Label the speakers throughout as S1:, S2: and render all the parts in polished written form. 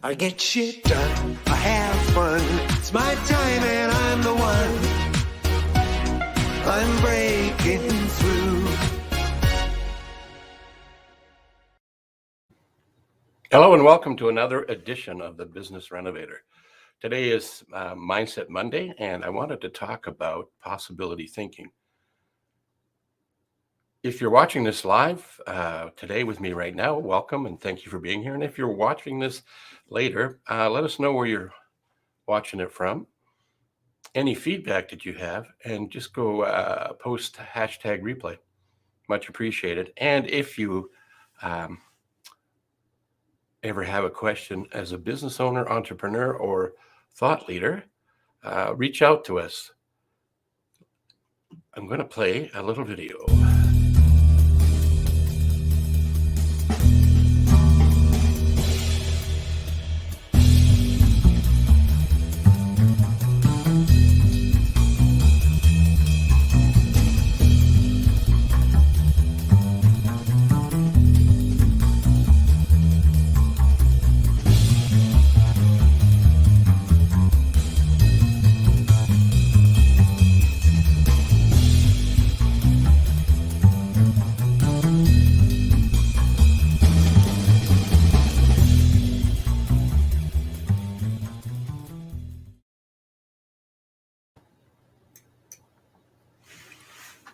S1: I get shit done, I have fun. It's my time and I'm the one. I'm breaking through.
S2: Hello and welcome to another edition of the Business Renovator. Today is Mindset Monday, and I wanted to talk about possibility thinking. If you're watching this live today with me right now, welcome and thank you for being here. And if you're watching this later, let us know where you're watching it from, any feedback that you have, and just go post hashtag replay. Much appreciated. And if you ever have a question as a business owner, entrepreneur, or thought leader, reach out to us. I'm going to play a little video.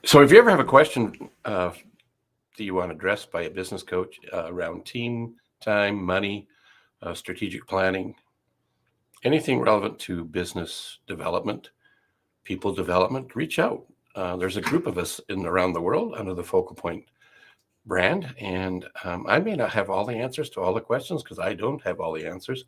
S2: So if you ever have a question that you want addressed by a business coach around team, time, money, strategic planning, anything relevant to business development, people development, reach out. There's a group of us around the world under the Focal Point brand, and I may not have all the answers to all the questions because I don't have all the answers.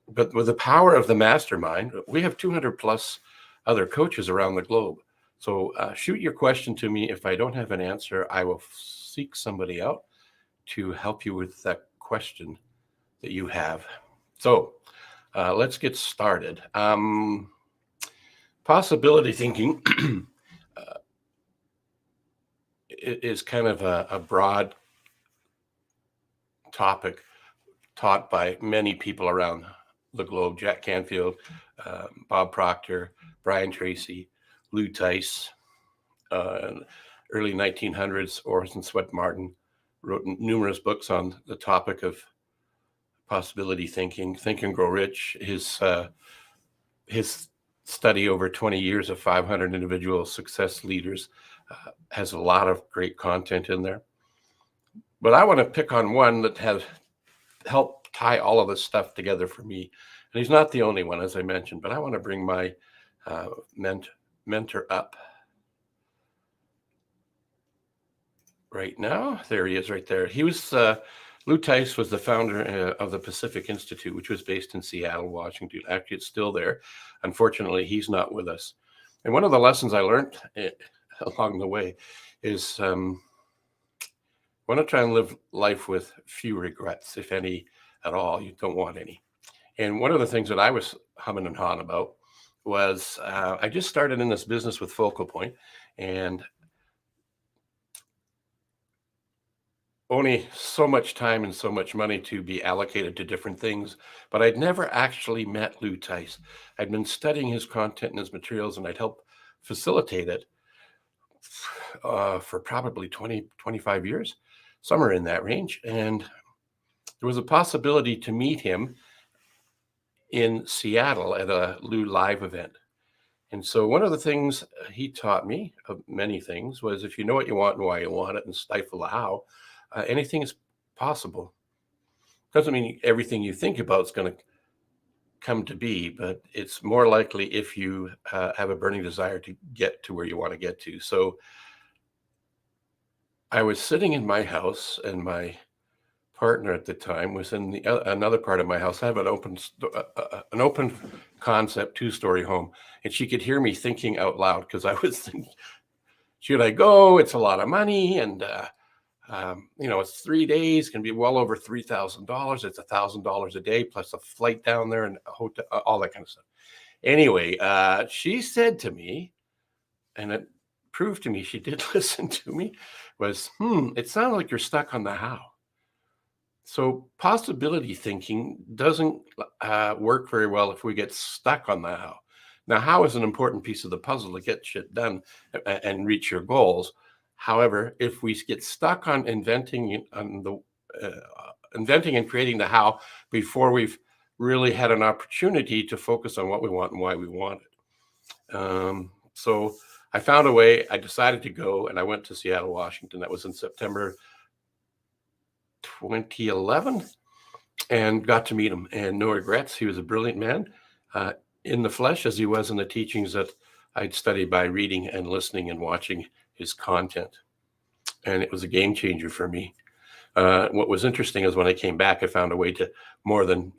S2: But with the power of the mastermind, we have 200 plus other coaches around the globe. So shoot your question to me. If I don't have an answer, I will seek somebody out to help you with that question that you have. So let's get started. Possibility thinking is kind of a broad topic taught by many people around the globe. Jack Canfield, Bob Proctor, Brian Tracy, Loutice, early 1900s, Orson Swett Martin wrote numerous books on the topic of possibility thinking. Think and Grow Rich. His study over 20 years of 500 individual success leaders has a lot of great content in there. But I want to pick on one that has helped tie all of this stuff together for me. And he's not the only one, as I mentioned, but I want to bring my mentor up right now. There he is right there. He was, Loutice was the founder of the Pacific Institute, which was based in Seattle, Washington. Actually, it's still there. Unfortunately, he's not with us. And one of the lessons I learned along the way is want to try and live life with few regrets, if any at all. You don't want any. And one of the things that I was humming and hawing about was I just started in this business with Focal Point, and only so much time and so much money to be allocated to different things, but I'd never actually met Loutice. I'd been studying his content and his materials, and I'd helped facilitate it for probably 20, 25 years, somewhere in that range. And there was a possibility to meet him in Seattle at a Lou Live event. And so one of the things he taught me, of many things, was if you know what you want and why you want it and stifle the how, anything is possible. Doesn't mean everything you think about is going to come to be, but it's more likely if you have a burning desire to get to where you want to get to. So I was sitting in my house, and my partner at the time was in another part of my house. I have an open concept 2-story home, and she could hear me thinking out loud because I was thinking, should I go? It's a lot of money, and it's 3 days, can be well over $3,000. It's $1,000 a day plus a flight down there and a hotel, all that kind of stuff. Anyway, she said to me, and it proved to me she did listen to me, was, it sounds like you're stuck on the how. So possibility thinking doesn't work very well if we get stuck on the how. Now, how is an important piece of the puzzle to get shit done and reach your goals. However, if we get stuck on inventing and creating the how before we've really had an opportunity to focus on what we want and why we want it. So I found a way. I decided to go, and I went to Seattle, Washington. That was in September 2011, and got to meet him. And no regrets. He was a brilliant man in the flesh, as he was in the teachings that I'd studied by reading and listening and watching his content. And it was a game changer for me. What was interesting is when I came back, I found a way to more than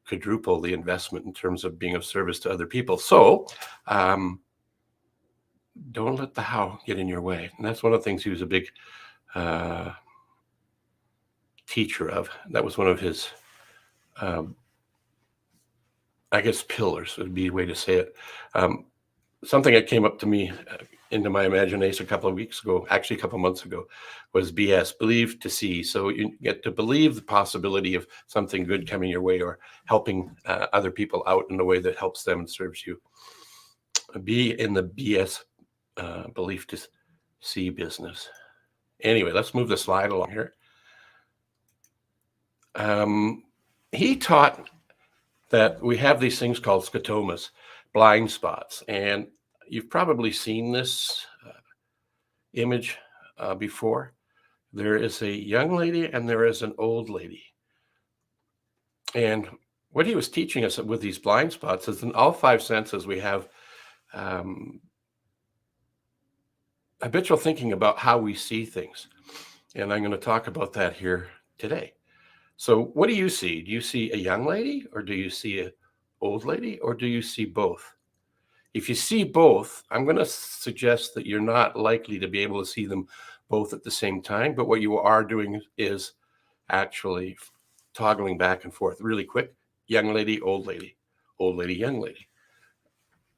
S2: quadruple the investment in terms of being of service to other people. So don't let the how get in your way. And that's one of the things he was a big teacher of. That was one of his, I guess, pillars would be a way to say it. Something that came up to me into my imagination a couple of weeks ago, actually a couple of months ago, was BS, believe to see. So you get to believe the possibility of something good coming your way or helping other people out in a way that helps them and serves you. Be in the BS belief to see business. Anyway, let's move the slide along here. He taught that we have these things called Scotomas, blind spots. And you've probably seen this image before. There is a young lady and there is an old lady. And what he was teaching us with these blind spots is in all five senses we have habitual thinking about how we see things. And I'm going to talk about that here today. So what do you see? Do you see a young lady, or do you see an old lady, or do you see both? If you see both, I'm going to suggest that you're not likely to be able to see them both at the same time. But what you are doing is actually toggling back and forth really quick. Young lady, old lady, young lady.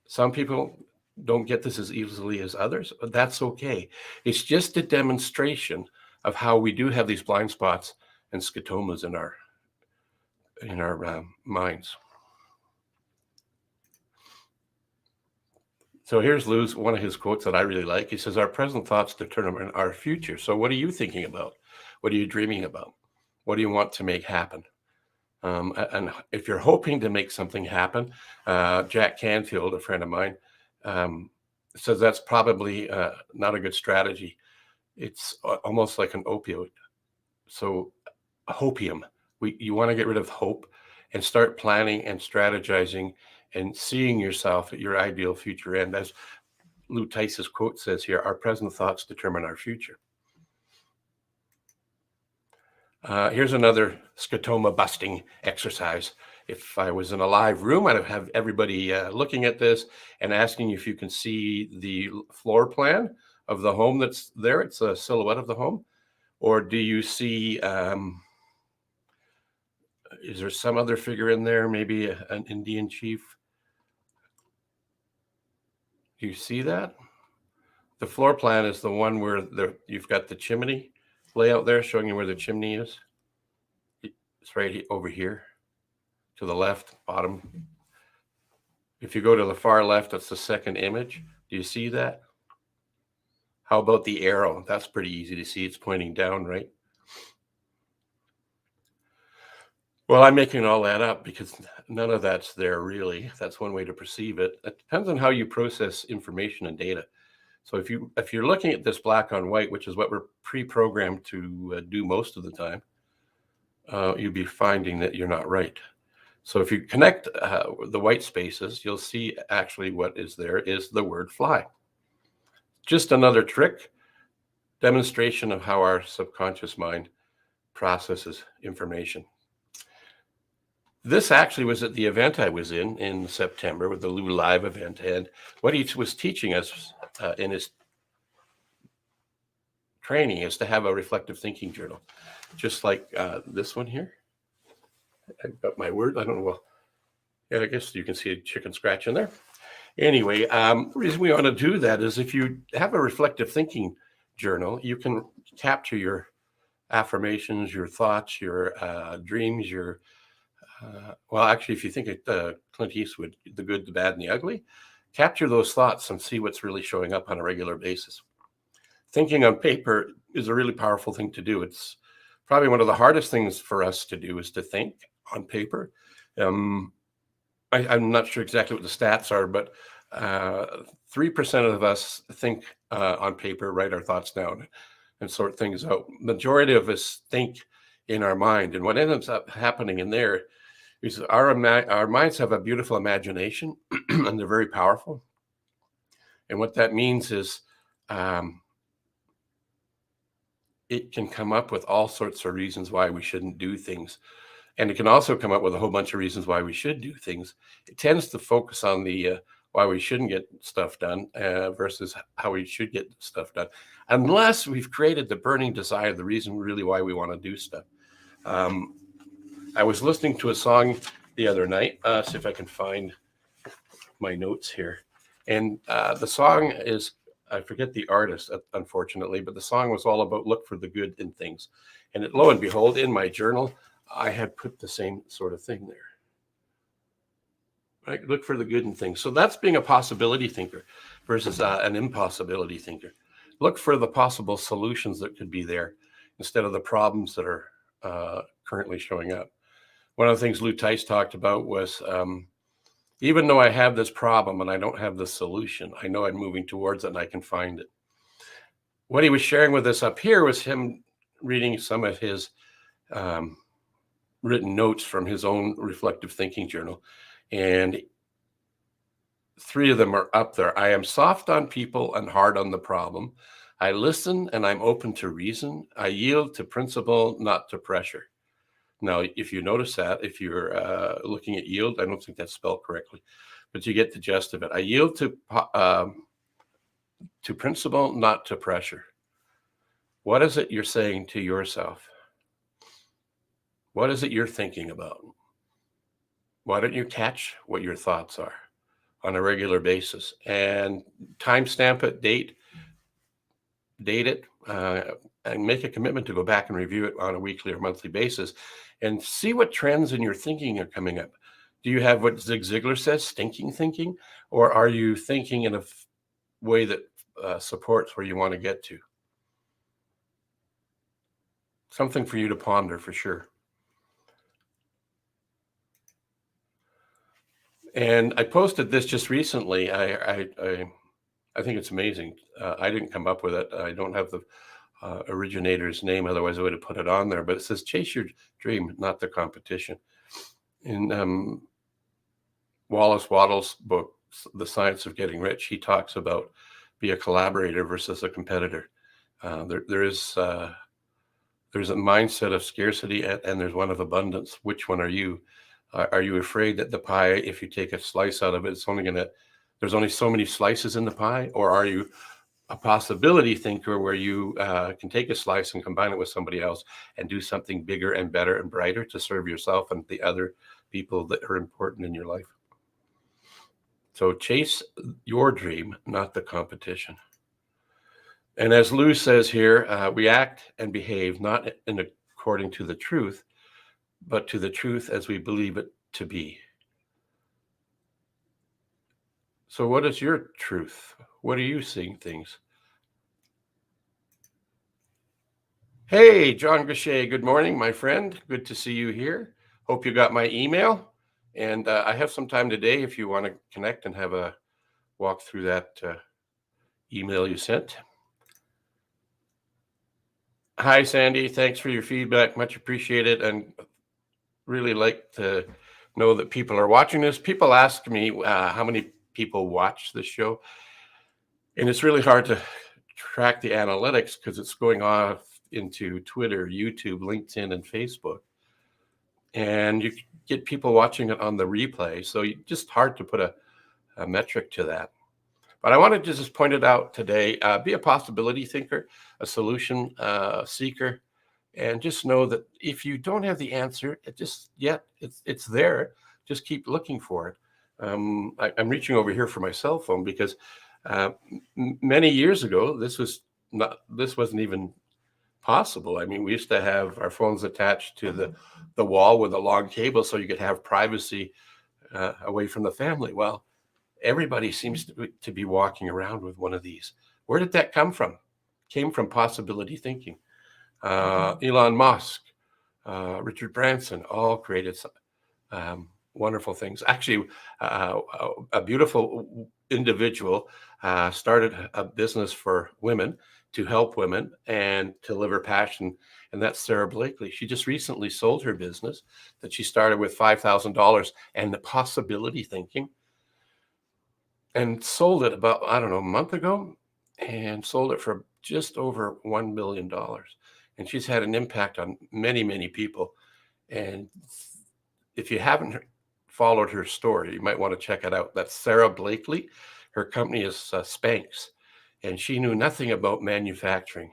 S2: Some people don't get this as easily as others, but that's okay. It's just a demonstration of how we do have these blind spots and Sketomas in our minds. So here's Lou's, one of his quotes that I really like. He says, our present thoughts determine our future. So what are you thinking about? What are you dreaming about? What do you want to make happen? And if you're hoping to make something happen, Jack Canfield, a friend of mine, says that's probably not a good strategy. It's almost like an opioid. So hopium, you want to get rid of hope and start planning and strategizing and seeing yourself at your ideal future end. As Loutice's quote says here, our present thoughts determine our future. Here's another scotoma busting exercise. If I was in a live room, I'd have everybody looking at this and asking you if you can see the floor plan of the home that's there. It's a silhouette of the home. Or do you see, is there some other figure in there? Maybe an Indian chief? Do you see that? The floor plan is the one where you've got the chimney layout there showing you where the chimney is. It's right over here to the left, bottom. If you go to the far left, that's the second image. Do you see that? How about the arrow? That's pretty easy to see. It's pointing down, right? Well, I'm making all that up because none of that's there really. That's one way to perceive it. It depends on how you process information and data. So if you're looking at this black on white, which is what we're pre-programmed to do most of the time, you'll be finding that you're not right. So if you connect the white spaces, you'll see actually what is there is the word fly. Just another trick, demonstration of how our subconscious mind processes information. This actually was at the event I was in September with the Lou Live event. And what he was teaching us in his training is to have a reflective thinking journal, just like this one here. I've got my word. I don't know. Well, yeah, I guess you can see a chicken scratch in there. Anyway, the reason we want to do that is if you have a reflective thinking journal, you can capture your affirmations, your thoughts, your dreams, your well, actually, if you think of Clint Eastwood, the good, the bad, and the ugly, capture those thoughts and see what's really showing up on a regular basis. Thinking on paper is a really powerful thing to do. It's probably one of the hardest things for us to do is to think on paper. I'm not sure exactly what the stats are, but 3% of us think on paper, write our thoughts down and sort things out. Majority of us think in our mind. And what ends up happening in there is our minds have a beautiful imagination and they're very powerful. And what that means is it can come up with all sorts of reasons why we shouldn't do things. And it can also come up with a whole bunch of reasons why we should do things. It tends to focus on the why we shouldn't get stuff done versus how we should get stuff done, unless we've created the burning desire, the reason really why we want to do stuff. I was listening to a song the other night. See if I can find my notes here. And the song is, I forget the artist, unfortunately, but the song was all about look for the good in things. And lo and behold, in my journal, I had put the same sort of thing there. Right? Look for the good in things. So that's being a possibility thinker versus an impossibility thinker. Look for the possible solutions that could be there instead of the problems that are currently showing up. One of the things Loutice talked about was even though I have this problem and I don't have the solution, I know I'm moving towards it and I can find it. What he was sharing with us up here was him reading some of his written notes from his own reflective thinking journal. And 3 of them are up there. I am soft on people and hard on the problem. I listen and I'm open to reason. I yield to principle, not to pressure. Now, if you notice that, if you're looking at yield, I don't think that's spelled correctly, but you get the gist of it. I yield to principle, not to pressure. What is it you're saying to yourself? What is it you're thinking about? Why don't you catch what your thoughts are on a regular basis and timestamp it, date it, and make a commitment to go back and review it on a weekly or monthly basis and see what trends in your thinking are coming up. Do you have what Zig Ziglar says, stinking thinking, or are you thinking in a way that supports where you want to get to? Something for you to ponder for sure. And I posted this just recently. I think it's amazing. I didn't come up with it. I don't have the originator's name, otherwise I would have put it on there. But it says, chase your dream, not the competition. In Wallace Wattles' book, The Science of Getting Rich, he talks about be a collaborator versus a competitor. There's a mindset of scarcity and there's one of abundance. Which one are you? Are you afraid that the pie, if you take a slice out of it, there's only so many slices in the pie? Or are you a possibility thinker where you can take a slice and combine it with somebody else and do something bigger and better and brighter to serve yourself and the other people that are important in your life? So chase your dream, not the competition. And as Lou says here, we act and behave not according to the truth, but to the truth as we believe it to be. So what is your truth? What are you seeing things? Hey, John Gachet, good morning, my friend. Good to see you here. Hope you got my email. And I have some time today if you want to connect and have a walk through that email you sent. Hi, Sandy. Thanks for your feedback. Much appreciated. And really like to know that people are watching this. People ask me how many people watch this show. And it's really hard to track the analytics because it's going off into Twitter, YouTube, LinkedIn, and Facebook. And you get people watching it on the replay. So it's just hard to put a metric to that. But I wanted to just point it out today. Be a possibility thinker, a solution seeker, and just know that if you don't have the answer, it's there. Just keep looking for it. I'm reaching over here for my cell phone because many years ago, this wasn't even possible. I mean, we used to have our phones attached to the wall with a long cable so you could have privacy away from the family. Well, everybody seems to be walking around with one of these. Where did that come from? Came from possibility thinking. Elon Musk, Richard Branson, all created wonderful things. Actually, a beautiful individual started a business for women to help women and to live her passion. And that's Sarah Blakely. She just recently sold her business that she started with $5,000 and the possibility thinking, and sold it about, I don't know, a month ago, and sold it for just over $1 million. And she's had an impact on many, many people. And if you haven't followed her story, you might want to check it out. That's Sarah Blakely. Her company is Spanx, and she knew nothing about manufacturing.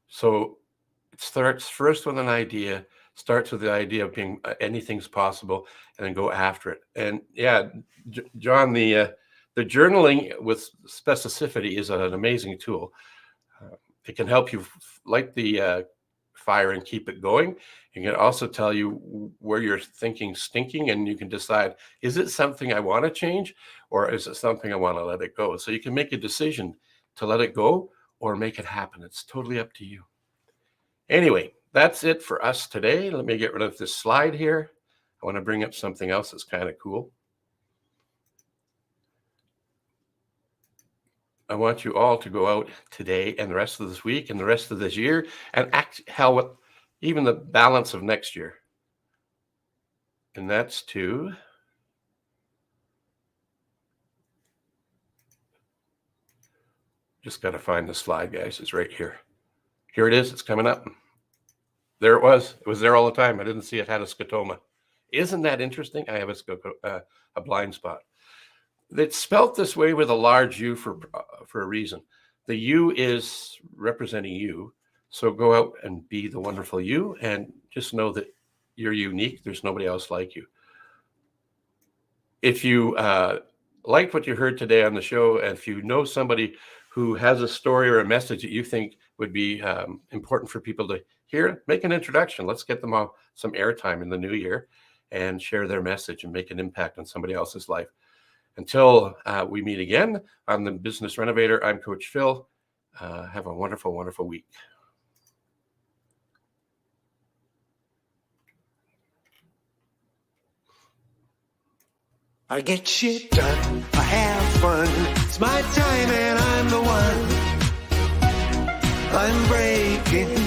S2: So it starts first with an idea, starts with the idea of being anything's possible, and then go after it. And yeah, John, the journaling with specificity is an amazing tool. It can help you light the fire and keep it going. It can also tell you where you're thinking stinking, and you can decide, is it something I want to change, or is it something I want to let it go? So you can make a decision to let it go or make it happen. It's totally up to you. Anyway, that's it for us today. Let me get rid of this slide here. I want to bring up something else that's kind of cool. I want you all to go out today and the rest of this week and the rest of this year and act how even the balance of next year. And that's to just got to find the slide, guys. It's right here. Here it is. It's coming up. There it was. It was there all the time. I didn't see it had a scotoma. Isn't that interesting? I have a blind spot. It's spelt this way with a large U for a reason. The U is representing you. So go out and be the wonderful you, and just know that you're unique. There's nobody else like you. If you liked what you heard today on the show, and if you know somebody who has a story or a message that you think would be important for people to hear, make an introduction. Let's get them some airtime in the new year and share their message and make an impact on somebody else's life. Until we meet again on the Business Renovator, I'm Coach Phil. Have a wonderful, wonderful week.
S1: I get shit done, I have fun. It's my time and I'm the one. I'm breaking